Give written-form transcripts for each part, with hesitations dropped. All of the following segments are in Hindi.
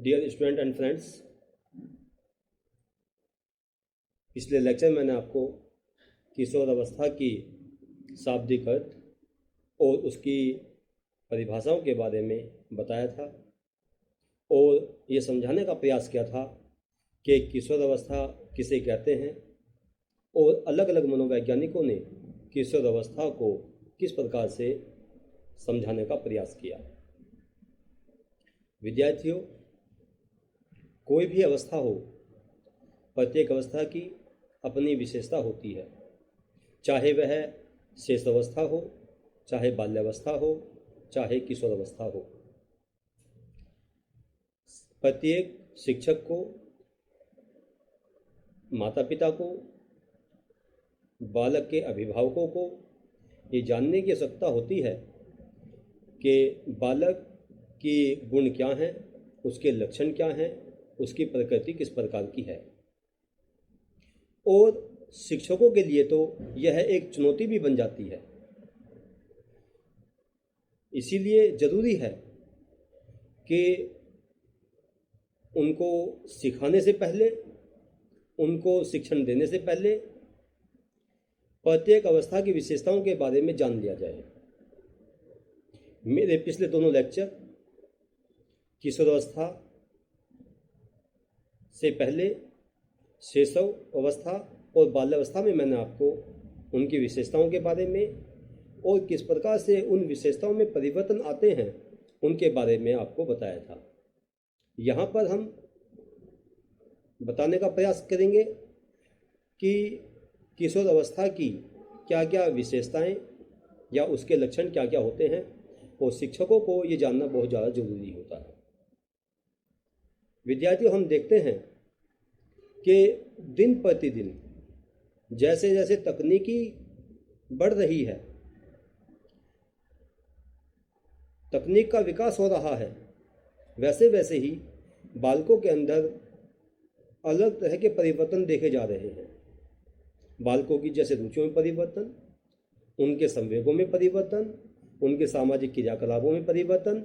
डियर स्टूडेंट एंड फ्रेंड्स, पिछले लेक्चर में मैंने आपको किशोर अवस्था की शाब्दिक अर्थ और उसकी परिभाषाओं के बारे में बताया था और ये समझाने का प्रयास किया था कि किशोर अवस्था किसे कहते हैं और अलग अलग मनोवैज्ञानिकों ने किशोर अवस्था को किस प्रकार से समझाने का प्रयास किया। विद्यार्थियों, कोई भी अवस्था हो, प्रत्येक अवस्था की अपनी विशेषता होती है, चाहे वह शेषावस्था हो, चाहे बाल्यावस्था हो, चाहे किशोर अवस्था हो। प्रत्येक शिक्षक को, माता पिता को, बालक के अभिभावकों को ये जानने की आवश्यकता होती है कि बालक की गुण क्या हैं, उसके लक्षण क्या हैं, उसकी प्रकृति किस प्रकार की है। और शिक्षकों के लिए तो यह एक चुनौती भी बन जाती है। इसीलिए ज़रूरी है कि उनको सिखाने से पहले, उनको शिक्षण देने से पहले प्रत्येक अवस्था की विशेषताओं के बारे में जान लिया जाए। मेरे पिछले दोनों लेक्चर किशोरावस्था से पहले, शैशव अवस्था और बाल्यावस्था में मैंने आपको उनकी विशेषताओं के बारे में और किस प्रकार से उन विशेषताओं में परिवर्तन आते हैं उनके बारे में आपको बताया था। यहाँ पर हम बताने का प्रयास करेंगे कि किशोर अवस्था की क्या क्या विशेषताएं या उसके लक्षण क्या क्या होते हैं और शिक्षकों को ये जानना बहुत ज़्यादा जरूरी होता है। विद्यार्थियों, हम देखते हैं कि दिन प्रतिदिन जैसे जैसे तकनीकी बढ़ रही है, तकनीक का विकास हो रहा है, वैसे वैसे ही बालकों के अंदर अलग तरह के परिवर्तन देखे जा रहे हैं। बालकों की जैसे रुचियों में परिवर्तन, उनके संवेगों में परिवर्तन, उनके सामाजिक क्रियाकलापों में परिवर्तन,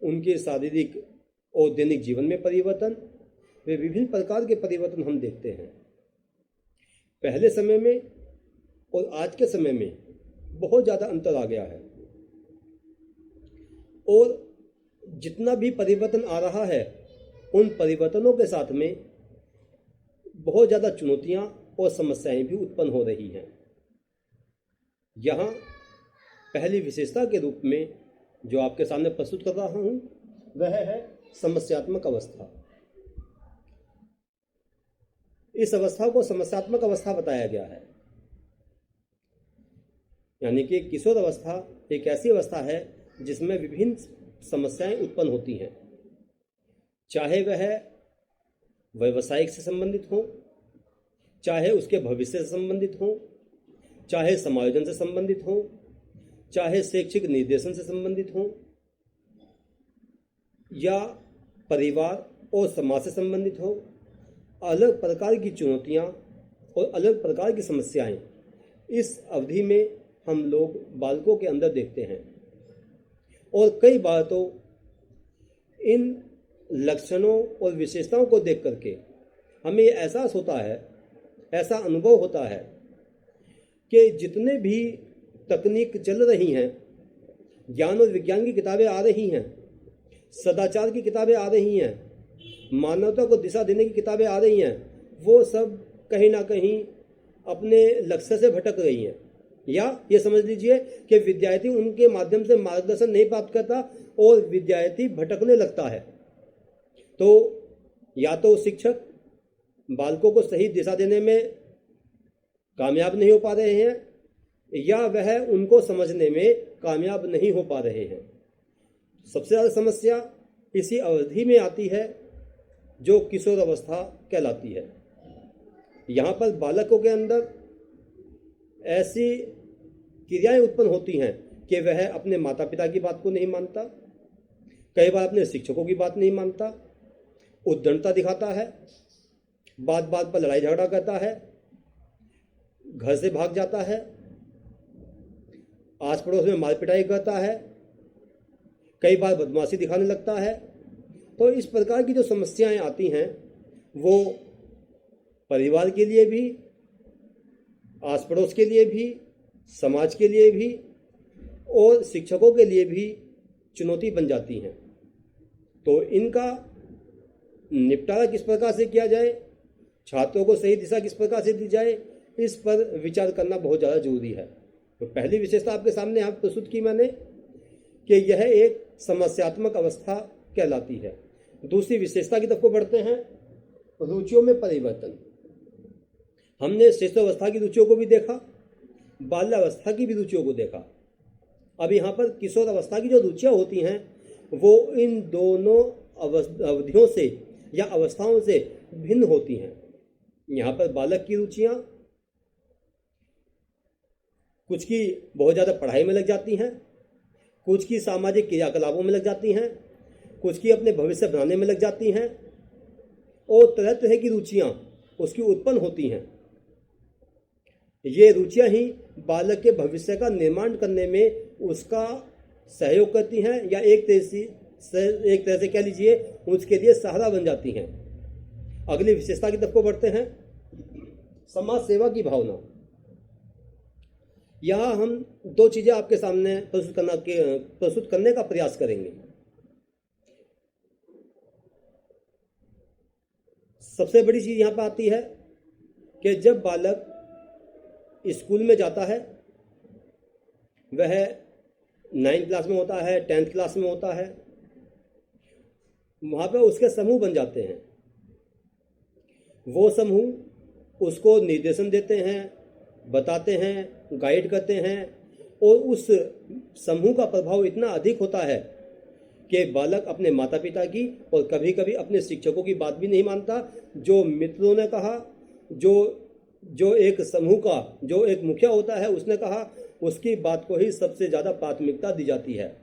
उनके शारीरिक और दैनिक जीवन में परिवर्तन, वे विभिन्न प्रकार के परिवर्तन हम देखते हैं। पहले समय में और आज के समय में बहुत ज़्यादा अंतर आ गया है और जितना भी परिवर्तन आ रहा है उन परिवर्तनों के साथ में बहुत ज़्यादा चुनौतियाँ और समस्याएं भी उत्पन्न हो रही हैं। यहाँ पहली विशेषता के रूप में जो आपके सामने प्रस्तुत कर रहा हूँ वह है समस्यात्मक अवस्था। इस अवस्था को समस्यात्मक अवस्था बताया गया है, यानी कि किशोर अवस्था एक ऐसी अवस्था है जिसमें विभिन्न समस्याएं उत्पन्न होती हैं, चाहे वह व्यवसायिक से संबंधित हो, चाहे उसके भविष्य से संबंधित हो, चाहे समायोजन से संबंधित हो, चाहे शैक्षिक निर्देशन से संबंधित हो, या परिवार और समाज से संबंधित हो। अलग प्रकार की चुनौतियाँ और अलग प्रकार की समस्याएं इस अवधि में हम लोग बालकों के अंदर देखते हैं और कई बार तो इन लक्षणों और विशेषताओं को देख करके हमें एहसास होता है, ऐसा अनुभव होता है कि जितने भी तकनीक चल रही हैं, ज्ञान और विज्ञान की किताबें आ रही हैं, सदाचार की किताबें आ रही हैं, मानवता को दिशा देने की किताबें आ रही हैं, वो सब कहीं ना कहीं अपने लक्ष्य से भटक रही हैं। या ये समझ लीजिए कि विद्यार्थी उनके माध्यम से मार्गदर्शन नहीं प्राप्त करता और विद्यार्थी भटकने लगता है। तो या तो शिक्षक बालकों को सही दिशा देने में कामयाब नहीं हो पा रहे हैं या वह उनको समझने में कामयाब नहीं हो पा रहे हैं। सबसे ज़्यादा समस्या इसी अवधि में आती है जो किशोर अवस्था कहलाती है। यहाँ पर बालकों के अंदर ऐसी क्रियाएं उत्पन्न होती हैं कि वह अपने माता पिता की बात को नहीं मानता, कई बार अपने शिक्षकों की बात नहीं मानता, उद्दंडता दिखाता है, बात बात पर लड़ाई झगड़ा करता है, घर से भाग जाता है, आस पड़ोस में मार पिटाई करता है, कई बार बदमाशी दिखाने लगता है तो इस प्रकार की जो समस्याएं आती हैं वो परिवार के लिए भी, आस पड़ोस के लिए भी, समाज के लिए भी और शिक्षकों के लिए भी चुनौती बन जाती हैं। तो इनका निपटारा किस प्रकार से किया जाए, छात्रों को सही दिशा किस प्रकार से दी जाए, इस पर विचार करना बहुत ज़्यादा जरूरी है। तो पहली विशेषता आपके सामने यहाँ प्रस्तुत की मैंने कि यह एक समस्यात्मक अवस्था कहलाती है। दूसरी विशेषता की तरफ को बढ़ते हैं, रुचियों में परिवर्तन। हमने शिशुअवस्था की रुचियों को भी देखा, बाल्यावस्था की भी रुचियों को देखा। अब यहाँ पर किशोर अवस्था की जो रुचियाँ होती हैं वो इन दोनों अवधियों से या अवस्थाओं से भिन्न होती हैं। यहाँ पर बालक की रुचियाँ कुछ की बहुत ज़्यादा पढ़ाई में लग जाती हैं, कुछ की सामाजिक क्रियाकलापों में लग जाती हैं, कुछ की अपने भविष्य बनाने में लग जाती हैं और तरह तरह की रुचियाँ उसकी उत्पन्न होती हैं। ये रुचियाँ ही बालक के भविष्य का निर्माण करने में उसका सहयोग करती हैं या एक तरह से कह लीजिए उसके लिए सहारा बन जाती हैं। अगली विशेषता की तरफ को बढ़ते हैं, समाज सेवा की भावना। यहाँ हम दो चीज़ें आपके सामने प्रस्तुत करने का प्रयास करेंगे। सबसे बड़ी चीज़ यहाँ पर आती है कि जब बालक स्कूल में जाता है, वह 9th क्लास में होता है, 10th क्लास में होता है, वहाँ पर उसके समूह बन जाते हैं। वो समूह उसको निर्देशन देते हैं, बताते हैं, गाइड करते हैं और उस समूह का प्रभाव इतना अधिक होता है कि बालक अपने माता पिता की और कभी कभी अपने शिक्षकों की बात भी नहीं मानता। जो मित्रों ने कहा, जो एक समूह का जो एक मुखिया होता है उसने कहा, उसकी बात को ही सबसे ज़्यादा प्राथमिकता दी जाती है।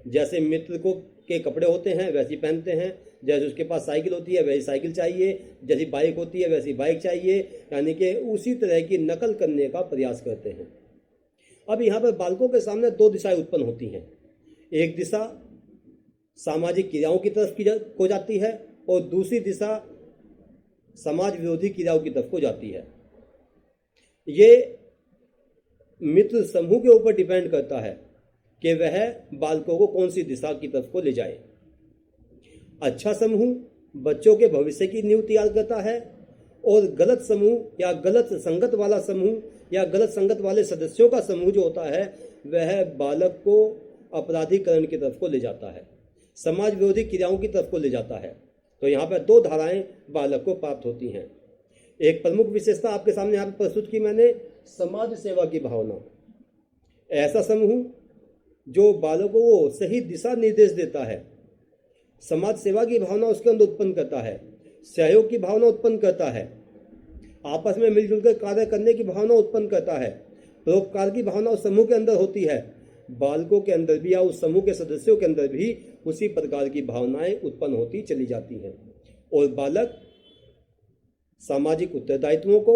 जैसे मित्र को के कपड़े होते हैं वैसे पहनते हैं, जैसे उसके पास साइकिल होती है वैसी साइकिल चाहिए, जैसी बाइक होती है वैसी बाइक चाहिए, यानी कि उसी तरह की नकल करने का प्रयास करते हैं। अब यहाँ पर बालकों के सामने दो दिशाएं उत्पन्न होती हैं। एक दिशा सामाजिक क्रियाओं की तरफ को जाती है और दूसरी दिशा समाज विरोधी क्रियाओं की तरफ को जाती है। ये मित्र समूह के ऊपर डिपेंड करता है कि वह बालकों को कौन सी दिशा की तरफ को ले जाए। अच्छा समूह बच्चों के भविष्य की नींव तैयार करता है और गलत समूह या गलत संगत वाला समूह या गलत संगत वाले सदस्यों का समूह जो होता है वह बालक को अपराधीकरण की तरफ को ले जाता है, समाज विरोधी क्रियाओं की तरफ को ले जाता है। तो यहाँ पर दो धाराएं बालक को प्राप्त होती हैं। एक प्रमुख विशेषता आपके सामने यहाँ पर प्रस्तुत की मैंने, समाज सेवा की भावना। ऐसा समूह जो बालकों को सही दिशा निर्देश देता है, समाज सेवा की भावना उसके अंदर उत्पन्न करता है, सहयोग की भावना उत्पन्न करता है, आपस में मिलजुल कर कार्य करने की भावना उत्पन्न करता है, परोपकार की भावना उस समूह के अंदर होती है। बालकों के अंदर भी या उस समूह के सदस्यों के अंदर भी उसी प्रकार की भावनाएं उत्पन्न होती चली जाती हैं और बालक सामाजिक उत्तरदायित्वों को,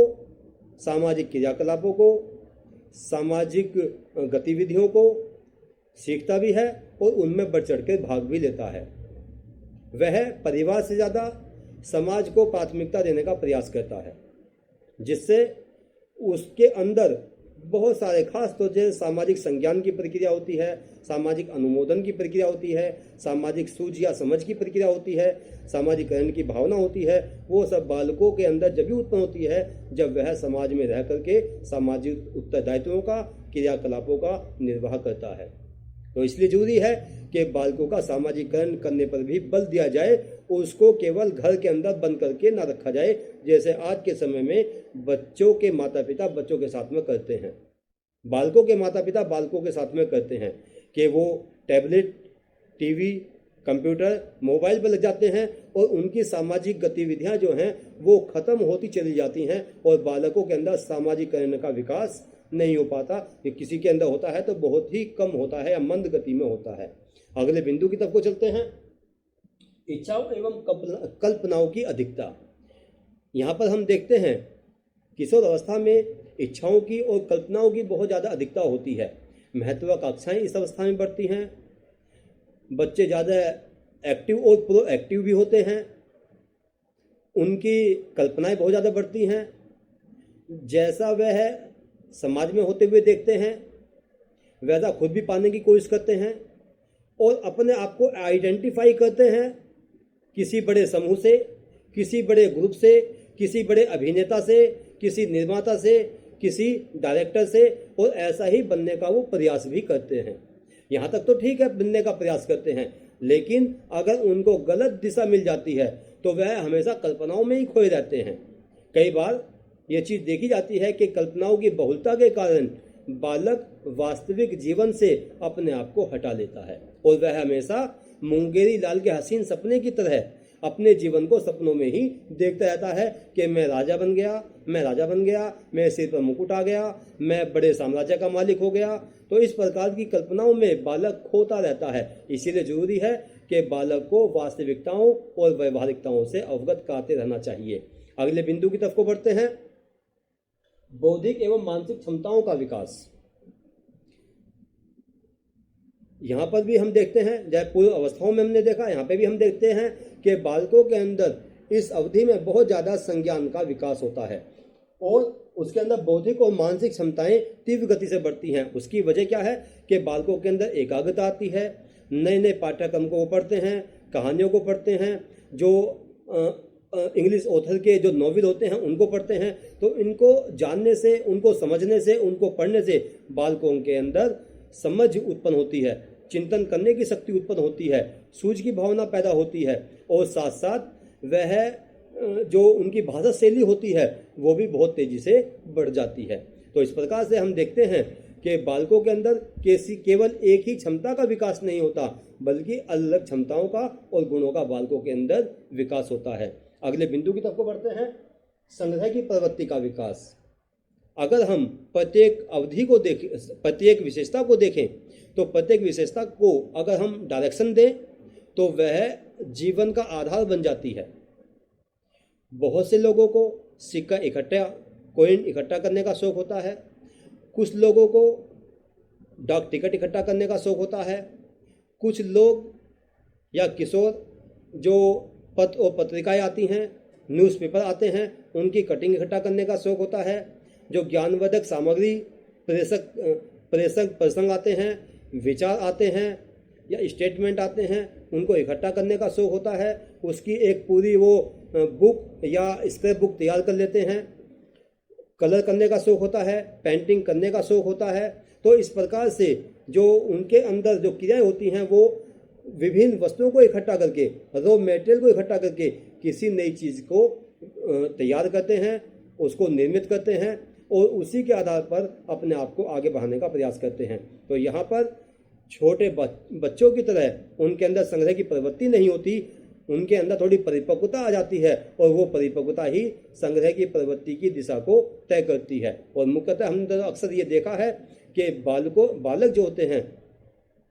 सामाजिक क्रियाकलापों को, सामाजिक गतिविधियों को सीखता भी है और उनमें बढ़ चढ़ कर भाग भी लेता है। वह परिवार से ज़्यादा समाज को प्राथमिकता देने का प्रयास करता है, जिससे उसके अंदर बहुत सारे खास तौर से सामाजिक संज्ञान की प्रक्रिया होती है, सामाजिक अनुमोदन की प्रक्रिया होती है, सामाजिक सूझ या समझ की प्रक्रिया होती है, सामाजिकरण की भावना होती है। वो सब बालकों के अंदर जब भी उत्पन्न होती है जब वह समाज में रह करके सामाजिक उत्तरदायित्वों का, क्रियाकलापों का निर्वाह करता है। तो इसलिए जरूरी है कि बालकों का सामाजिकरण करने पर भी बल दिया जाए, उसको केवल घर के अंदर बंद करके ना रखा जाए जैसे आज के समय में बच्चों के माता पिता बच्चों के साथ में करते हैं, बालकों के माता पिता बालकों के साथ में करते हैं कि वो टैबलेट, टीवी, कंप्यूटर, मोबाइल पर लग जाते हैं और उनकी सामाजिक गतिविधियां जो हैं वो खत्म होती चली जाती हैं और बालकों के अंदर सामाजिकरण का विकास नहीं हो पाता। कि किसी के अंदर होता है तो बहुत ही कम होता है या मंद गति में होता है। अगले बिंदु की तरफ को चलते हैं, इच्छाओं एवं कल्पनाओं की अधिकता। यहाँ पर हम देखते हैं किशोर अवस्था में इच्छाओं की और कल्पनाओं की बहुत ज़्यादा अधिकता होती है। महत्वाकांक्षाएं इस अवस्था में बढ़ती हैं। बच्चे ज़्यादा एक्टिव और प्रोएक्टिव भी होते हैं, उनकी कल्पनाएं बहुत ज़्यादा बढ़ती हैं, जैसा वह समाज में होते हुए देखते हैं वैसा खुद भी पाने की कोशिश करते हैं और अपने आप को आइडेंटिफाई करते हैं किसी बड़े समूह से, किसी बड़े ग्रुप से, किसी बड़े अभिनेता से, किसी निर्माता से, किसी डायरेक्टर से, और ऐसा ही बनने का वो प्रयास भी करते हैं। यहाँ तक तो ठीक है, बनने का प्रयास करते हैं, लेकिन अगर उनको गलत दिशा मिल जाती है तो वह हमेशा कल्पनाओं में ही खोए रहते हैं। कई बार ये चीज़ देखी जाती है कि कल्पनाओं की बहुलता के कारण बालक वास्तविक जीवन से अपने आप को हटा लेता है और वह हमेशा मुंगेरी लाल के हसीन सपने की तरह अपने जीवन को सपनों में ही देखता रहता है कि मैं राजा बन गया, मैं राजा बन गया, मेरे सिर पर मुकुट आ गया, मैं बड़े साम्राज्य का मालिक हो गया। तो इस प्रकार की कल्पनाओं में बालक खोता रहता है। इसीलिए जरूरी है कि बालक को वास्तविकताओं और व्यवहारिकताओं से अवगत कराते रहना चाहिए। अगले बिंदु की तरफ को बढ़ते हैं, बौद्धिक एवं मानसिक क्षमताओं का विकास। यहाँ पर भी हम देखते हैं, जब पूर्व अवस्थाओं में हमने देखा, यहाँ पे भी हम देखते हैं कि बालकों के अंदर इस अवधि में बहुत ज़्यादा संज्ञान का विकास होता है और उसके अंदर बौद्धिक और मानसिक क्षमताएं तीव्र गति से बढ़ती हैं। उसकी वजह क्या है कि बालकों के अंदर एकाग्रता आती है, नए नए पाठ्यक्रम को पढ़ते हैं, कहानियों को पढ़ते हैं, जो इंग्लिश ऑथर के जो नॉवेल होते हैं उनको पढ़ते हैं। तो इनको जानने से, उनको समझने से, उनको पढ़ने से बालकों के अंदर समझ उत्पन्न होती है, चिंतन करने की शक्ति उत्पन्न होती है, सूझ की भावना पैदा होती है और साथ साथ वह जो उनकी भाषा शैली होती है वो भी बहुत तेजी से बढ़ जाती है। तो इस प्रकार से हम देखते हैं कि बालकों के अंदर केवल एक ही क्षमता का विकास नहीं होता, बल्कि अलग क्षमताओं का और गुणों का बालकों के अंदर विकास होता है। अगले बिंदु की तरफ को बढ़ते हैं, संग्रह की प्रवृत्ति का विकास। अगर हम प्रत्येक अवधि को देखें, प्रत्येक विशेषता को देखें, तो प्रत्येक विशेषता को अगर हम डायरेक्शन दें तो वह जीवन का आधार बन जाती है। बहुत से लोगों को सिक्का इकट्ठा, कॉइन इकट्ठा करने का शौक होता है, कुछ लोगों को डाक टिकट इकट्ठा करने का शौक होता है, कुछ लोग या किशोर जो पत्र और पत्रिकाएं आती हैं, न्यूज़पेपर आते हैं, उनकी कटिंग इकट्ठा करने का शौक होता है, जो ज्ञानवर्धक सामग्री, प्रेषक प्रसंग आते हैं, विचार आते हैं या स्टेटमेंट आते हैं, उनको इकट्ठा करने का शौक होता है। उसकी एक पूरी वो बुक या स्क्रैप बुक तैयार कर लेते हैं, कलर करने का शौक होता है, पेंटिंग करने का शौक होता है। तो इस प्रकार से जो उनके अंदर जो क्रियाएं होती हैं वो विभिन्न वस्तुओं को इकट्ठा करके, रॉ मटेरियल को इकट्ठा करके किसी नई चीज़ को तैयार करते हैं, उसको निर्मित करते हैं और उसी के आधार पर अपने आप को आगे बढ़ाने का प्रयास करते हैं। तो यहाँ पर छोटे बच्चों की तरह उनके अंदर संग्रह की प्रवृत्ति नहीं होती, उनके अंदर थोड़ी परिपक्वता आ जाती है और वो परिपक्वता ही संग्रह की प्रवृत्ति की दिशा को तय करती है। और मुख्यतः हमने अक्सर ये देखा है कि बालक जो होते हैं,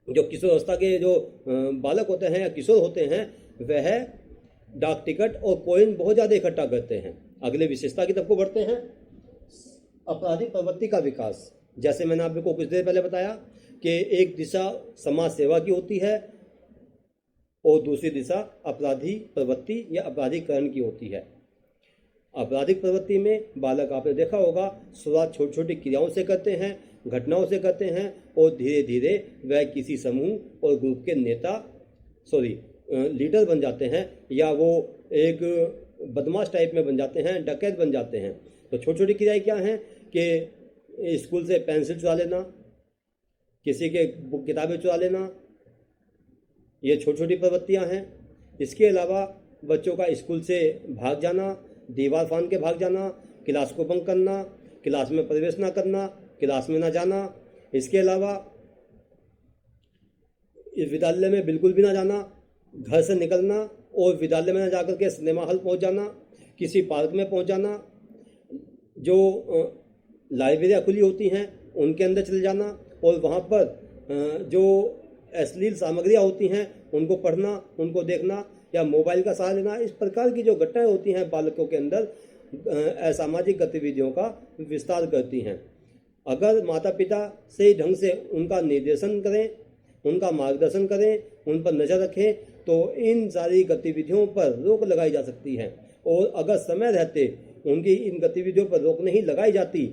जो किशोर अवस्था के जो बालक होते हैं या किशोर होते हैं, वह डाक टिकट और कॉइन बहुत ज़्यादा इकट्ठा करते हैं। अगले विशेषता की तरफ को बढ़ते हैं, आपराधिक प्रवृत्ति का विकास। जैसे मैंने आपको कुछ देर पहले बताया कि एक दिशा समाज सेवा की होती है और दूसरी दिशा अपराधी प्रवृत्ति या अपराधीकरण की होती है। आपराधिक प्रवृत्ति में बालक, आपने देखा होगा, शुरुआत छोटी छोटी क्रियाओं से करते हैं, घटनाओं से करते हैं और धीरे धीरे वह किसी समूह और ग्रुप के लीडर बन जाते हैं या वो एक बदमाश टाइप में बन जाते हैं, डकैत बन जाते हैं। तो छोटी छोटी क्रियाएं क्या हैं कि स्कूल से पेंसिल चुरा लेना, किसी के बुक किताबें चुरा लेना, ये छोटी छोटी प्रवृत्तियां हैं। इसके अलावा बच्चों का स्कूल से भाग जाना, दीवार फांद के भाग जाना, क्लास को बंक करना, क्लास में प्रवेश ना करना, क्लास में ना जाना। इसके अलावा इस विद्यालय में बिल्कुल भी ना जाना, घर से निकलना और विद्यालय में ना जाकर के सिनेमा हॉल पहुंच जाना, किसी पार्क में पहुंच जाना, जो लाइब्रेरियाँ खुली होती हैं उनके अंदर चले जाना और वहाँ पर जो अश्लील सामग्रियाँ होती हैं उनको पढ़ना, उनको देखना या मोबाइल का सहारा लेना। इस प्रकार की जो घटनाएं होती हैं बालकों के अंदर असामाजिक गतिविधियों का विस्तार करती हैं। अगर माता पिता सही ढंग से उनका निर्देशन करें, उनका मार्गदर्शन करें, उन पर नज़र रखें, तो इन सारी गतिविधियों पर रोक लगाई जा सकती है। और अगर समय रहते उनकी इन गतिविधियों पर रोक नहीं लगाई जाती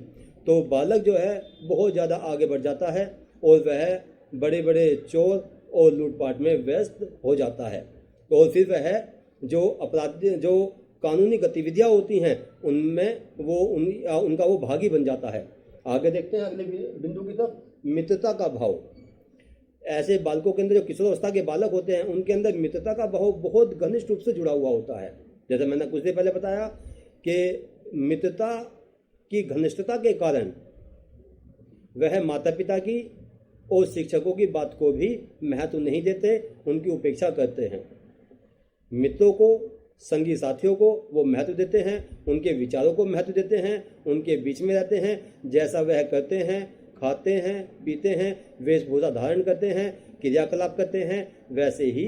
तो बालक जो है बहुत ज़्यादा आगे बढ़ जाता है और वह बड़े बड़े चोर और लूटपाट में व्यस्त हो जाता है। और फिर वह जो अपराध जो कानूनी गतिविधियां होती हैं उनमें वो उनका वो भागी बन जाता है। आगे देखते हैं अगले बिंदु की तरफ, मित्रता का भाव। ऐसे बालकों के अंदर जो किशोरावस्था के बालक होते हैं उनके अंदर मित्रता का भाव बहुत घनिष्ठ रूप से जुड़ा हुआ होता है। जैसे मैंने कुछ देर पहले बताया कि मित्रता की घनिष्ठता के कारण वह माता पिता की और शिक्षकों की बात को भी महत्व नहीं देते, उनकी उपेक्षा करते हैं। मित्रों को, संगी साथियों को वो महत्व देते हैं, उनके विचारों को महत्व देते हैं, उनके बीच में रहते हैं। जैसा वह करते हैं, खाते हैं, पीते हैं, वेशभूषा धारण करते हैं, क्रियाकलाप करते हैं, वैसे ही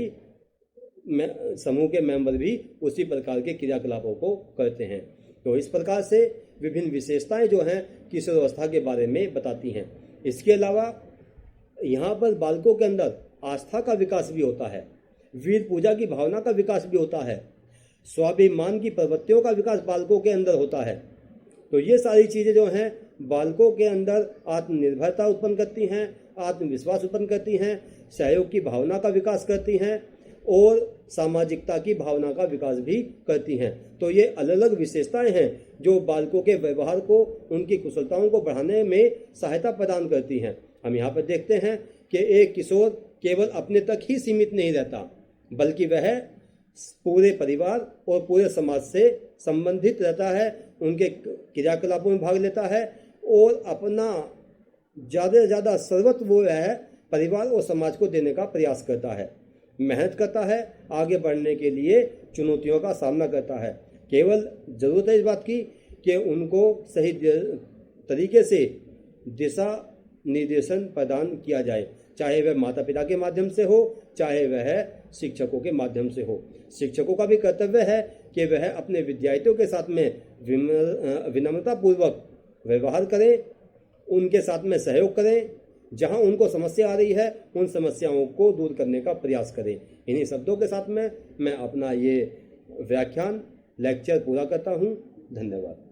समूह के मेंबर भी उसी प्रकार के क्रियाकलापों को करते हैं। तो इस प्रकार से विभिन्न विशेषताएं जो हैं किशोरावस्था के बारे में बताती हैं। इसके अलावा यहाँ पर बालकों के अंदर आस्था का विकास भी होता है, वीर पूजा की भावना का विकास भी होता है, स्वाभिमान की प्रवृत्तियों का विकास बालकों के अंदर होता है। तो ये सारी चीज़ें जो हैं बालकों के अंदर आत्मनिर्भरता उत्पन्न करती हैं, आत्मविश्वास उत्पन्न करती हैं, सहयोग की भावना का विकास करती हैं और सामाजिकता की भावना का विकास भी करती हैं। तो ये अलग अलग विशेषताएं हैं जो बालकों के व्यवहार को, उनकी कुशलताओं को बढ़ाने में सहायता प्रदान करती हैं। हम यहाँ पर देखते हैं कि एक किशोर केवल अपने तक ही सीमित नहीं रहता, बल्कि वह पूरे परिवार और पूरे समाज से संबंधित रहता है, उनके क्रियाकलापों में भाग लेता है और अपना ज़्यादा से ज़्यादा सर्वस्व वो है परिवार और समाज को देने का प्रयास करता है, मेहनत करता है, आगे बढ़ने के लिए चुनौतियों का सामना करता है। केवल ज़रूरत है इस बात की कि उनको सही तरीके से दिशा निर्देशन प्रदान किया जाए, चाहे वह माता पिता के माध्यम से हो, चाहे वह शिक्षकों के माध्यम से हो। शिक्षकों का भी कर्तव्य है कि वह अपने विद्यार्थियों के साथ में विनम्रतापूर्वक व्यवहार करें, उनके साथ में सहयोग करें, जहां उनको समस्या आ रही है उन समस्याओं को दूर करने का प्रयास करें। इन्हीं शब्दों के साथ में मैं अपना ये व्याख्यान लेक्चर पूरा करता हूं। धन्यवाद।